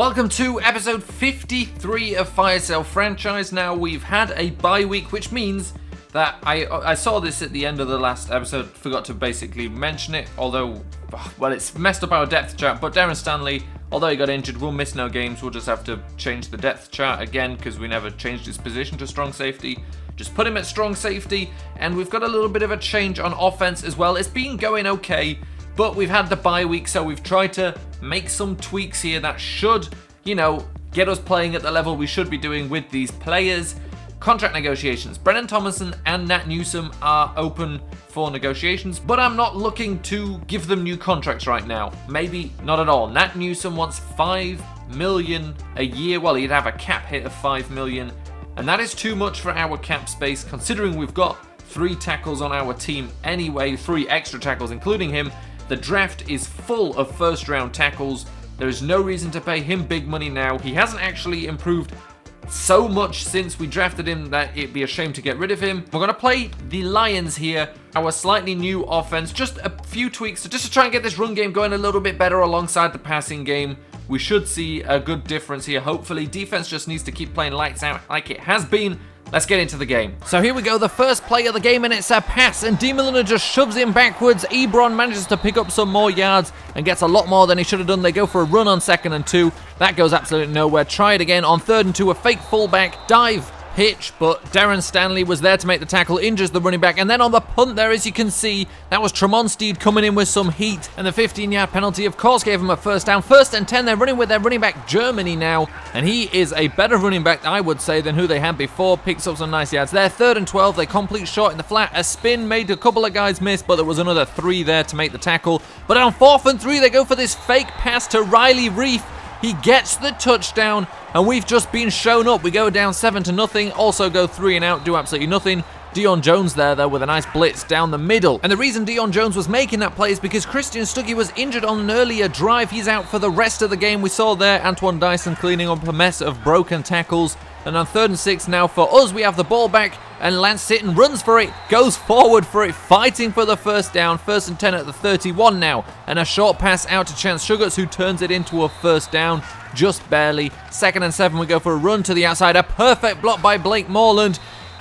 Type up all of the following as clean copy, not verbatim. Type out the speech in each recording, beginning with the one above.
Welcome to episode 53 of Fire Sale Franchise. Now, we've had a bye week, which means that I saw this at the end of the last episode, forgot to basically mention it, although, well, it's messed up our depth chart, but Darren Stanley, although he got injured, will miss no games. We'll just have to change the depth chart again, because we never changed his position to strong safety. Just put him at strong safety, and we've got a little bit of a change on offense as well. It's been going okay, but we've had the bye week, so we've tried to make some tweaks here that should, get us playing at the level we should be doing with these players. Contract negotiations. Brennan Thomason and Nat Newsom are open for negotiations, but I'm not looking to give them new contracts right now. Maybe not at all. Nat Newsom wants $5 million a year. Well, he'd have a cap hit of $5 million, and that is too much for our cap space, considering we've got 3 tackles on our team anyway, 3 extra tackles, including him. The draft is full of first-round tackles. There is no reason to pay him big money now. He hasn't actually improved so much since we drafted him that it'd be a shame to get rid of him. We're going to play the Lions here, our slightly new offense, just a few tweaks just to try and get this run game going a little bit better alongside the passing game. We should see a good difference here, hopefully. Defense just needs to keep playing lights out like it has been. Let's get into the game. So here we go, the first play of the game, and it's a pass, and D. Milliner just shoves him backwards. Ebron manages to pick up some more yards and gets a lot more than he should have done. They go for a run on 2nd and 2. That goes absolutely nowhere. Try it again on 3rd and 2, a fake fullback dive pitch, but Darren Stanley was there to make the tackle, injures the running back, and then on the punt there, as you can see, that was Tremont Steed coming in with some heat, and the 15-yard penalty, of course, gave him a first down. 1st and 10, they're running with their running back, Germany now, and he is a better running back, I would say, than who they had before. Picks up some nice yards there. 3rd and 12, they complete short in the flat. A spin made a couple of guys miss, but there was another 3 there to make the tackle. But on 4th and 3, they go for this fake pass to Riley Reef. He gets the touchdown, and we've just been shown up. We go down 7-0, also go 3 and out, do absolutely nothing. Dion Jones there, though, with a nice blitz down the middle. And the reason Dion Jones was making that play is because Christian Stuggy was injured on an earlier drive. He's out for the rest of the game. We saw there Antoine Dyson cleaning up a mess of broken tackles. And on 3rd and 6 now for us, we have the ball back, and Lance Sitton runs for it, goes forward for it, fighting for the first down. 1st and 10 at the 31 now, and a short pass out to Chance Sugars, who turns it into a first down, just barely. 2nd and 7, we go for a run to the outside, a perfect block by Blake Morland.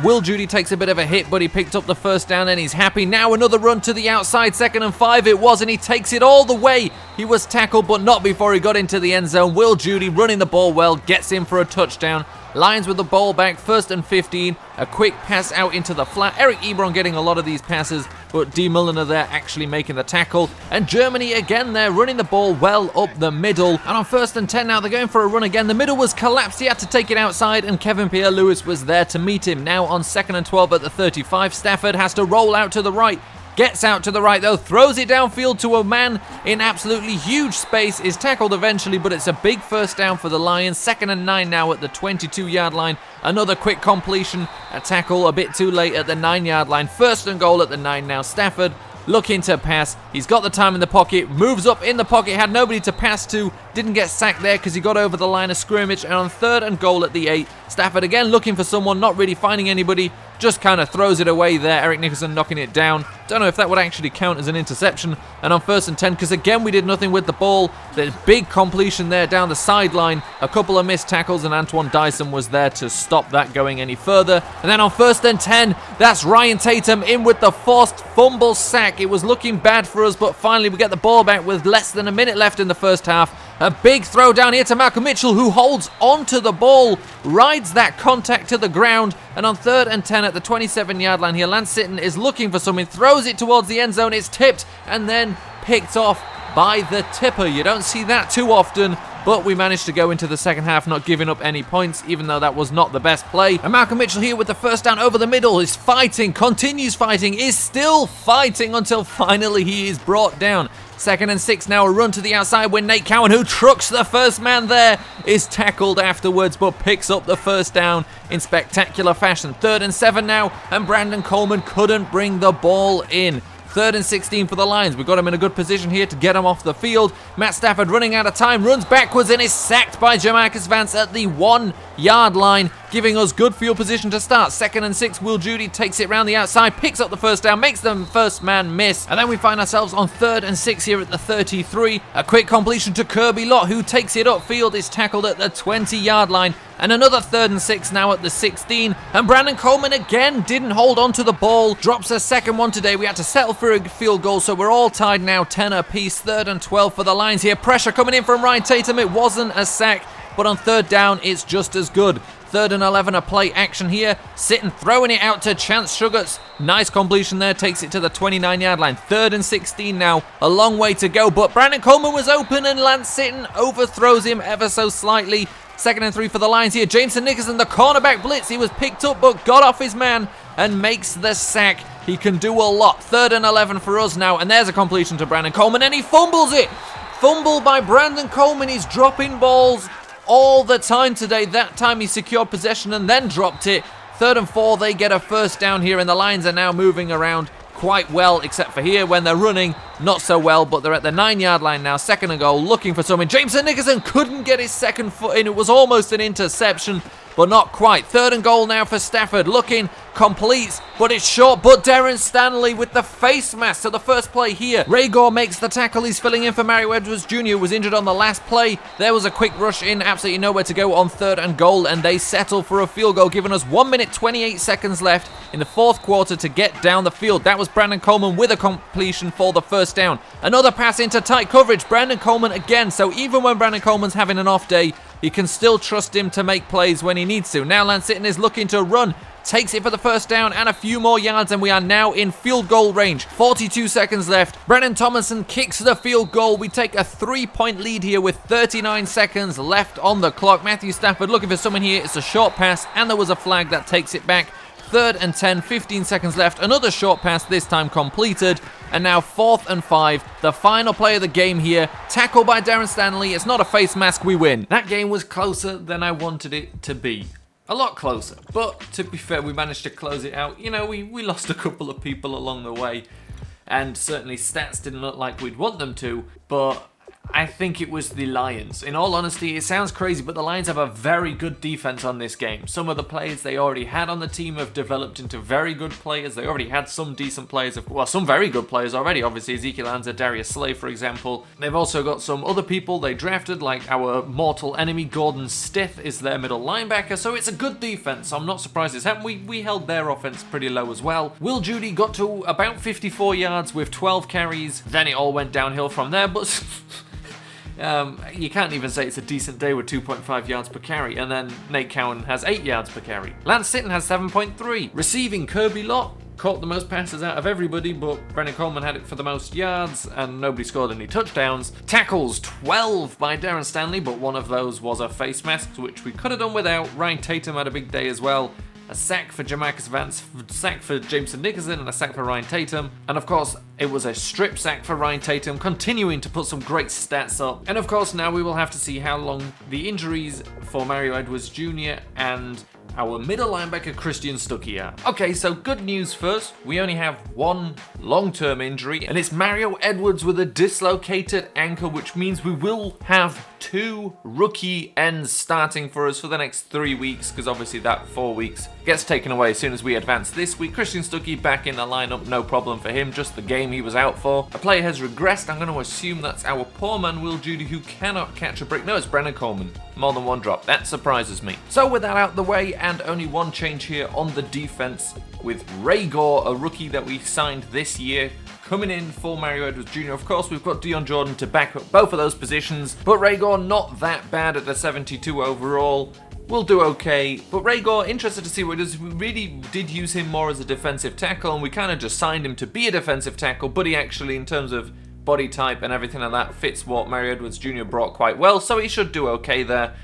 Will Judy takes a bit of a hit, but he picked up the first down and he's happy. Now another run to the outside, 2nd and 5 it was, and he takes it all the way. He was tackled, but not before he got into the end zone. Will Judy running the ball well, gets in for a touchdown. Lions with the ball back, 1st and 15. A quick pass out into the flat. Eric Ebron getting a lot of these passes, but D. Milliner there actually making the tackle. And Germany again there, running the ball well up the middle. And on 1st and 10 now, they're going for a run again. The middle was collapsed. He had to take it outside, and Kevin Pierre-Lewis was there to meet him. Now on 2nd and 12 at the 35. Stafford has to roll out to the right. Gets out to the right though, throws it downfield to a man in absolutely huge space, is tackled eventually, but it's a big first down for the Lions. 2nd and 9 now at the 22-yard line. Another quick completion, a tackle a bit too late at the 9-yard line. 1st and goal at the 9 now. Stafford looking to pass. He's got the time in the pocket, moves up in the pocket, had nobody to pass to, didn't get sacked there because he got over the line of scrimmage. And on 3rd and goal at the 8, Stafford again looking for someone, not really finding anybody, just kind of throws it away there. Eric Nicholson knocking it down. Don't know if that would actually count as an interception. And on 1st and 10, because again we did nothing with the ball. The big completion there down the sideline. A couple of missed tackles, and Antoine Dyson was there to stop that going any further. And then on 1st and 10, that's Ryan Tatum in with the forced fumble sack. It was looking bad for us, but finally we get the ball back with less than a minute left in the first half. A big throw down here to Malcolm Mitchell, who holds onto the ball, rides that contact to the ground, and on 3rd and 10 at the 27-yard line here, Lance Sitton is looking for something, throws it towards the end zone, it's tipped, and then picked off by the tipper. You don't see that too often, but we managed to go into the second half not giving up any points, even though that was not the best play. And Malcolm Mitchell here with the first down over the middle is fighting, continues fighting, is still fighting until finally he is brought down. 2nd and 6 now, a run to the outside when Nate Cowan, who trucks the first man there, is tackled afterwards but picks up the first down in spectacular fashion. 3rd and 7 now, and Brandon Coleman couldn't bring the ball in. 3rd and 16 for the Lions. We've got him in a good position here to get him off the field. Matt Stafford running out of time, runs backwards and is sacked by Jamarcus Vance at the 1 yard line, giving us good field position to start. 2nd and 6, Will Judy takes it round the outside, picks up the first down, makes the first man miss, and then we find ourselves on 3rd and 6 here at the 33. A quick completion to Kirby Lott, who takes it upfield, is tackled at the 20-yard line, and another 3rd and 6 now at the 16, and Brandon Coleman again didn't hold on to the ball, drops a second one today. We had to settle for a field goal, so we're all tied now, 10 apiece. 3rd and 12 for the Lions here. Pressure coming in from Ryan Tatum. It wasn't a sack, but on 3rd down, it's just as good. 3rd and 11, a play action here. Sitting, throwing it out to Chance Sugars. Nice completion there, takes it to the 29-yard line. 3rd and 16 now, a long way to go, but Brandon Coleman was open and Lance Sitton overthrows him ever so slightly. 2nd and 3 for the Lions here. Jameson Nickerson, the cornerback blitz. He was picked up but got off his man and makes the sack. He can do a lot. 3rd and 11 for us now, and there's a completion to Brandon Coleman, and he fumbles it. Fumble by Brandon Coleman. He's dropping balls all the time today. That time he secured possession and then dropped it. 3rd and 4, they get a first down here, and the Lions are now moving around quite well, except for here when they're running, not so well, but they're at the 9-yard line now. 2nd and goal, looking for something. Jameson Nickerson couldn't get his second foot in. It was almost an interception, but not quite. 3rd and goal now for Stafford, looking, completes, but it's short. But Darren Stanley with the face mask to the first play here. Ray Gore makes the tackle. He's filling in for Mario Edwards Jr., was injured on the last play. There was a quick rush in, absolutely nowhere to go on 3rd and goal, and they settle for a field goal, giving us 1 minute 28 seconds left in the 4th quarter to get down the field. That was Brandon Coleman with a completion for the first down. Another pass into tight coverage. Brandon Coleman again. So even when Brandon Coleman's having an off day, you can still trust him to make plays when he needs to. Now Lance Sitton is looking to run. Takes it for the first down and a few more yards, and we are now in field goal range. 42 seconds left. Brennan Thomason kicks the field goal. We take a 3-point lead here with 39 seconds left on the clock. Matthew Stafford looking for someone here. It's a short pass, and there was a flag that takes it back. 3rd and 10, 15 seconds left. Another short pass, this time completed. And now 4th and 5, the final play of the game here. Tackle by Darren Stanley. It's not a face mask, we win. That game was closer than I wanted it to be. A lot closer, but to be fair, we managed to close it out. You know, we lost a couple of people along the way, and certainly stats didn't look like we'd want them to, but I think it was the Lions. In all honesty, it sounds crazy, but the Lions have a very good defense on this game. Some of the players they already had on the team have developed into very good players. They already had some decent players, well, some very good players already, obviously. Ezekiel Anza, Darius Slay, for example. They've also got some other people they drafted, like our mortal enemy, Gordon Stith, is their middle linebacker, so it's a good defense. I'm not surprised it's happened. We held their offense pretty low as well. Will Judy got to about 54 yards with 12 carries. Then it all went downhill from there, but... you can't even say it's a decent day with 2.5 yards per carry, and then Nate Cowan has 8 yards per carry. Lance Sitton has 7.3. Receiving, Kirby Lott caught the most passes out of everybody, but Brandon Coleman had it for the most yards, and nobody scored any touchdowns. Tackles, 12 by Darren Stanley, but one of those was a face mask, which we could have done without. Ryan Tatum had a big day as well. A sack for Jamarcus Vance, a sack for Jameson Nickerson, and a sack for Ryan Tatum. And of course, it was a strip sack for Ryan Tatum, continuing to put some great stats up. And of course, now we will have to see how long the injuries for Mario Edwards Jr. and our middle linebacker Christian Stuckey are. Okay, so good news first. We only have one long-term injury, and it's Mario Edwards with a dislocated ankle, which means we will have 2 rookie ends starting for us for the next 3 weeks, because obviously that 4 weeks gets taken away as soon as we advance this week. Christian Stuckey back in the lineup, no problem for him, just the game he was out for. A player has regressed. I'm going to assume that's our poor man Will Judy, who cannot catch a break. No, it's Brandon Coleman. More than one drop. That surprises me. So with that out the way, and only one change here on the defense, with Ray Gore, a rookie that we signed this year, coming in for Mario Edwards Jr. Of course, we've got Dion Jordan to back up both of those positions, but Ray Gore not that bad at the 72 overall. We'll do okay, but Ray Gore, interested to see what he does. We really did use him more as a defensive tackle, and we kind of just signed him to be a defensive tackle, but he actually, in terms of body type and everything like that, fits what Mario Edwards Jr. brought quite well, so he should do okay there.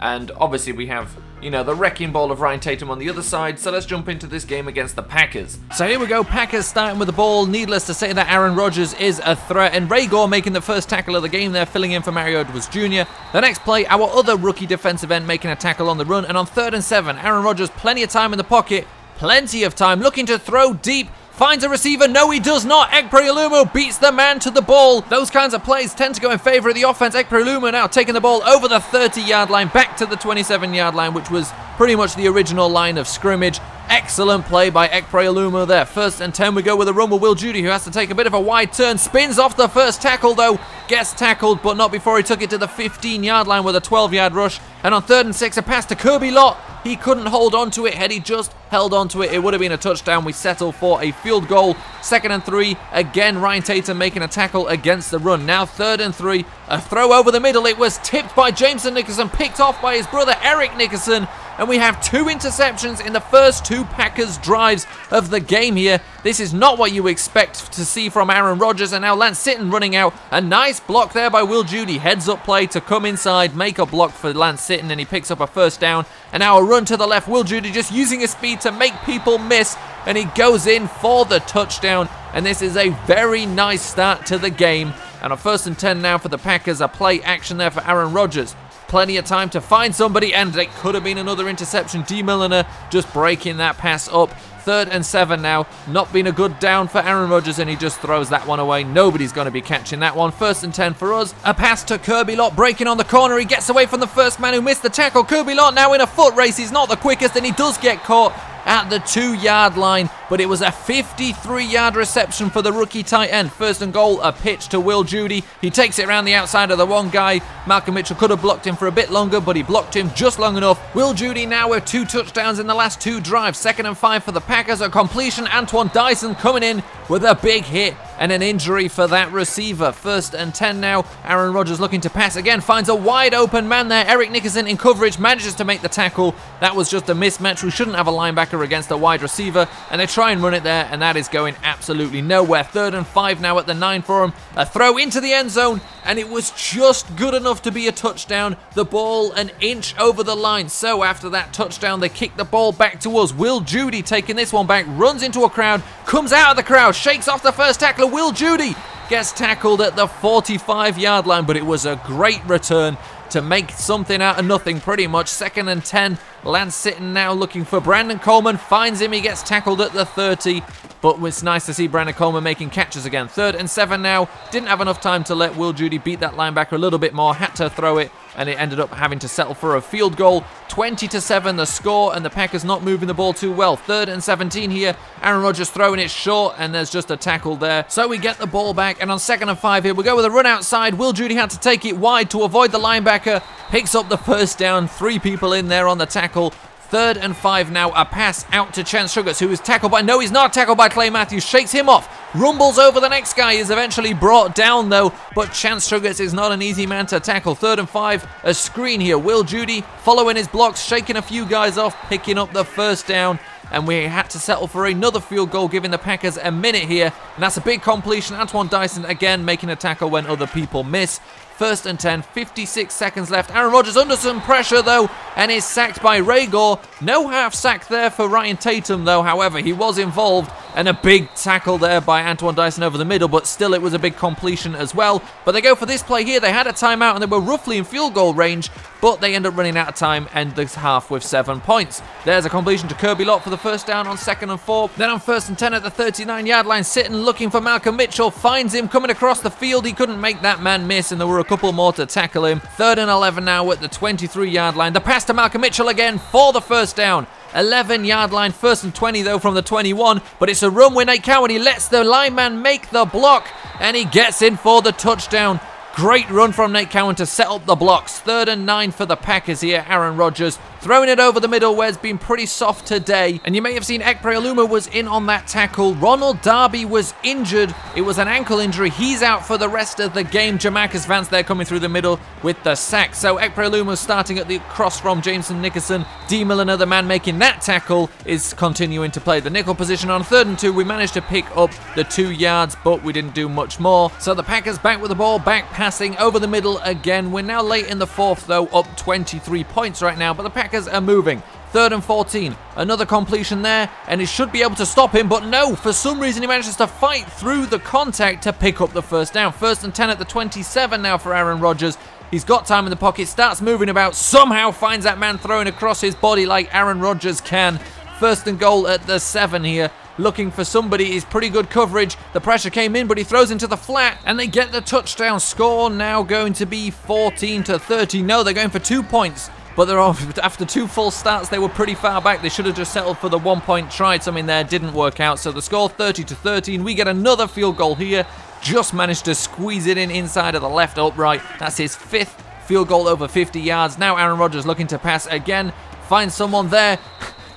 And obviously we have, you know, the wrecking ball of Ryan Tatum on the other side, so let's jump into this game against the Packers. So here we go, Packers starting with the ball. Needless to say that Aaron Rodgers is a threat, and Ray Gore making the first tackle of the game there, filling in for Mario Edwards Jr. The next play, our other rookie defensive end making a tackle on the run, and on 3rd and 7, Aaron Rodgers, plenty of time in the pocket, plenty of time, looking to throw deep finds a receiver. No, he does not. Ekpreolumo beats the man to the ball. Those kinds of plays tend to go in favor of the offense. Ekpreolumo now taking the ball over the 30-yard line, back to the 27-yard line, which was pretty much the original line of scrimmage. Excellent play by Ekpreolumo there. 1st and 10, we go with a run with Will Judy, who has to take a bit of a wide turn. Spins off the first tackle, though. Gets tackled, but not before he took it to the 15-yard line with a 12-yard rush. And on 3rd and 6, a pass to Kirby Lott. He couldn't hold on to it. Had he just held on to it, it would have been a touchdown. We settle for a field goal. 2nd and 3, again, Ryan Tatum making a tackle against the run. Now 3rd and 3, a throw over the middle. It was tipped by Jameson Nickerson, picked off by his brother Eric Nickerson. And we have 2 interceptions in the first 2 Packers drives of the game here. This is not what you expect to see from Aaron Rodgers. And now Lance Sitton running out. A nice block there by Will Judy. Heads up play to come inside, make a block for Lance Sitton, and he picks up a 1st down. And now a run to the left. Will Judy just using his speed to make people miss. And he goes in for the touchdown. And this is a very nice start to the game. And on 1st and 10 now for the Packers. A play action there for Aaron Rodgers. Plenty of time to find somebody, and it could have been another interception. D. Milliner just breaking that pass up. 3rd and 7 now. Not been a good down for Aaron Rodgers, and he just throws that one away. Nobody's going to be catching that one. 1st and 10 for us. A pass to Kirby Lott, breaking on the corner. He gets away from the first man who missed the tackle. Kirby Lott now in a foot race. He's not the quickest, and he does get caught at the 2-yard line, but it was a 53-yard reception for the rookie tight end. 1st and goal, a pitch to Will Judy. He takes it around the outside of the one guy. Malcolm Mitchell could have blocked him for a bit longer, but he blocked him just long enough. Will Judy now with 2 touchdowns in the last 2 drives. 2nd and 5 for the Packers. A completion. Antoine Dyson coming in with a big hit and an injury for that receiver. 1st and 10 now. Aaron Rodgers looking to pass again. Finds a wide open man there. Eric Nickerson in coverage. Manages to make the tackle. That was just a mismatch. We shouldn't have a linebacker against a wide receiver. And they try and run it there, and that is going absolutely nowhere. 3rd and 5 now at the 9 for him. A throw into the end zone, and it was just good enough to be a touchdown. The ball an inch over the line. So after that touchdown, they kick the ball back to us. Will Judy taking this one back, runs into a crowd, comes out of the crowd, shakes off the first tackler. Will Judy gets tackled at the 45-yard line, but it was a great return to make something out of nothing pretty much. 2nd and 10. Lance Sitton now looking for Brandon Coleman. Finds him. He gets tackled at the 30. But it's nice to see Brandon Coleman making catches again. 3rd and 7 now. Didn't have enough time to let Will Judy beat that linebacker a little bit more. Had to throw it, and it ended up having to settle for a field goal. 20-7 the score, and the Packers not moving the ball too well. 3rd and 17 here. Aaron Rodgers throwing it short, and there's just a tackle there. So we get the ball back, and on 2nd and 5 here, we go with a run outside. Will Judy had to take it wide to avoid the linebacker. Picks up the 1st down. 3 people in there on the tackle. 3rd and 5 now. A pass out to Chance Sugars, who is tackled by... No, he's not tackled by Clay Matthews. Shakes him off. Rumbles over the next guy. Is eventually brought down, though. But Chance Sugars is not an easy man to tackle. 3rd and 5. A screen here. Will Judy following his blocks, shaking a few guys off, picking up the 1st down. And we had to settle for another field goal, giving the Packers a minute here. And that's a big completion. Antoine Dyson again making a tackle when other people miss. 1st and 10, 56 seconds left. Aaron Rodgers under some pressure, though, and is sacked by Ray Gore. No half sack there for Ryan Tatum, though. However, he was involved, and a big tackle there by Antoine Dyson over the middle, but still it was a big completion as well. But they go for this play here. They had a timeout, and they were roughly in field goal range, but they end up running out of time, end this half with 7 points. There's a completion to Kirby Lott for the 1st down on 2nd and 4. Then on 1st and 10 at the 39-yard line, Sitton looking for Malcolm Mitchell, finds him coming across the field. He couldn't make that man miss, and there were a couple more to tackle him. 3rd and 11 now at the 23-yard line. The pass to Malcolm Mitchell again for the 1st down. 11-yard line, 1st and 20 though from the 21, but it's a run with Nate Cowan. He lets the lineman make the block, and he gets in for the touchdown. Great run from Nate Cowan to set up the blocks. 3rd and 9 for the Packers here. Aaron Rodgers throwing it over the middle where it's been pretty soft today. And you may have seen Ekpreolumo was in on that tackle. Ronald Darby was injured. It was an ankle injury. He's out for the rest of the game. Jamarcus Vance there coming through the middle with the sack. So Ekpreolumo starting at the cross from Jameson Nickerson. D. Milliner, the man making that tackle, is continuing to play the nickel position. On 3rd and 2, we managed to pick up the 2 yards, but we didn't do much more. So the Packers back with the ball, back passing over the middle again. We're now late in the 4th, though, up 23 points right now, but the Packers are moving. 3rd and 14, another completion there, and it should be able to stop him, but no, for some reason he manages to fight through the contact to pick up the 1st down. 1st and 10 at the 27 now for Aaron Rodgers. He's got time in the pocket, starts moving about, somehow finds that man throwing across his body like Aaron Rodgers can. 1st and goal at the 7 here. looking for somebody. Is pretty good coverage. The pressure came in, but he throws into the flat, and they get the touchdown. Score now going to be 14-13. No, they're going for 2 points. But after 2 full starts, they were pretty far back. They should have just settled for the 1 point. Tried something there, didn't work out. So the score 30-13. We get another field goal here. Just managed to squeeze it in inside of the left upright. That's his 5th field goal over 50 yards. Now Aaron Rodgers looking to pass again. Finds someone there.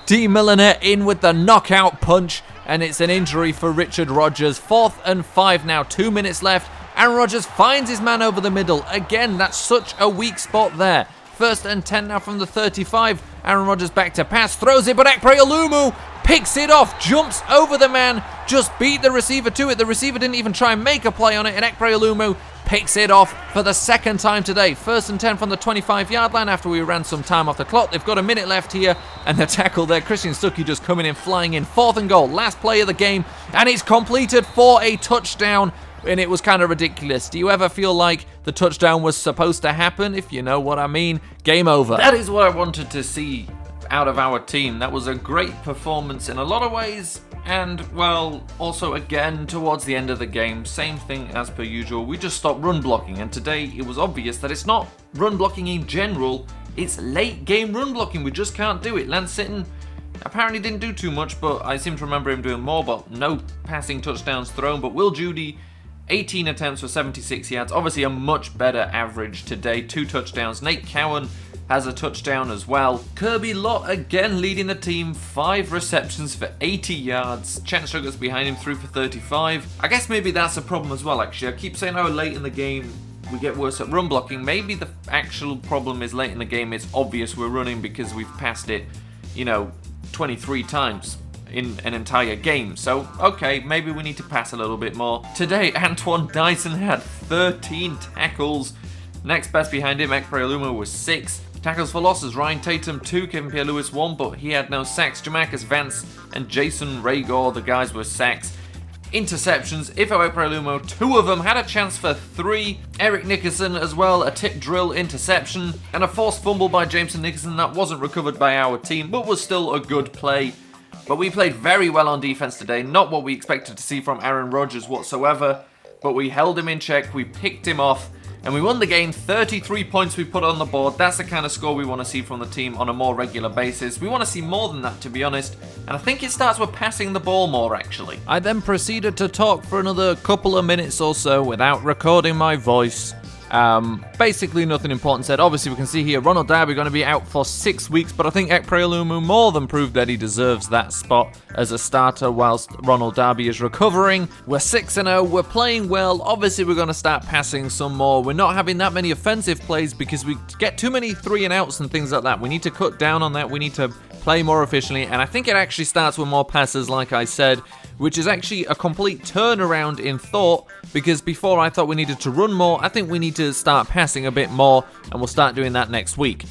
D. Milliner in with the knockout punch. And it's an injury for Richard Rodgers. 4th and 5 now. 2 minutes left. Aaron Rodgers finds his man over the middle. Again, that's such a weak spot there. 1st and 10 now from the 35. Aaron Rodgers back to pass, throws it, but Ekpeolumu picks it off, jumps over the man, just beat the receiver to it. The receiver didn't even try and make a play on it, and Ekpeolumu picks it off for the 2nd time today. 1st and 10 from the 25-yard line after we ran some time off the clock. They've got a minute left here, and the tackle there, Christian Stuckey just coming in, flying in. 4th and goal, last play of the game, and it's completed for a touchdown. And it was kind of ridiculous. Do you ever feel like the touchdown was supposed to happen? If you know what I mean, game over. That is what I wanted to see out of our team. That was a great performance in a lot of ways. And, well, also again, towards the end of the game, same thing as per usual. We just stopped run blocking. And today it was obvious that it's not run blocking in general. It's late game run blocking. We just can't do it. Lance Sitton apparently didn't do too much, but I seem to remember him doing more. But no passing touchdowns thrown. But Will Judy, 18 attempts for 76 yards. Obviously a much better average today. 2 touchdowns. Nate Cowan has a touchdown as well. Kirby Lott again leading the team. 5 receptions for 80 yards. Chance Sugars behind him, 3 for 35. I guess maybe that's a problem as well, actually. I keep saying how late in the game we get worse at run blocking. Maybe the actual problem is late in the game. It's obvious we're running because we've passed it, 23 times in an entire game. So, okay, maybe we need to pass a little bit more. Today, Antoine Dyson had 13 tackles. Next best behind him, Ekpeolumu, was 6. Tackles for losses, Ryan Tatum 2, Kevin Pierre-Louis 1, but he had no sacks. Jamarcus Vance and Jason Raygor, the guys were sacks. Interceptions, Ifo Ekpeolumu, 2 of them, had a chance for 3. Eric Nickerson as well, a tip drill interception, and a forced fumble by Jameson Nickerson that wasn't recovered by our team, but was still a good play. But we played very well on defense today, not what we expected to see from Aaron Rodgers whatsoever, but we held him in check, we picked him off, and we won the game. 33 points we put on the board. That's the kind of score we want to see from the team on a more regular basis. We want to see more than that, to be honest, and I think it starts with passing the ball more, actually. I then proceeded to talk for another couple of minutes or so without recording my voice. Basically nothing important said. Obviously we can see here Ronald Darby going to be out for 6 weeks, but I think Ekpeolumu more than proved that he deserves that spot as a starter whilst Ronald Darby is recovering. We're 6-0, we're playing well. Obviously we're going to start passing some more. We're not having that many offensive plays because we get too many 3 and outs and things like that. We need to cut down on that. We need to play more efficiently, and I think it actually starts with more passes, like I said, which is actually a complete turnaround in thought, because before I thought we needed to run more. I think we need to start passing a bit more, and we'll start doing that next week.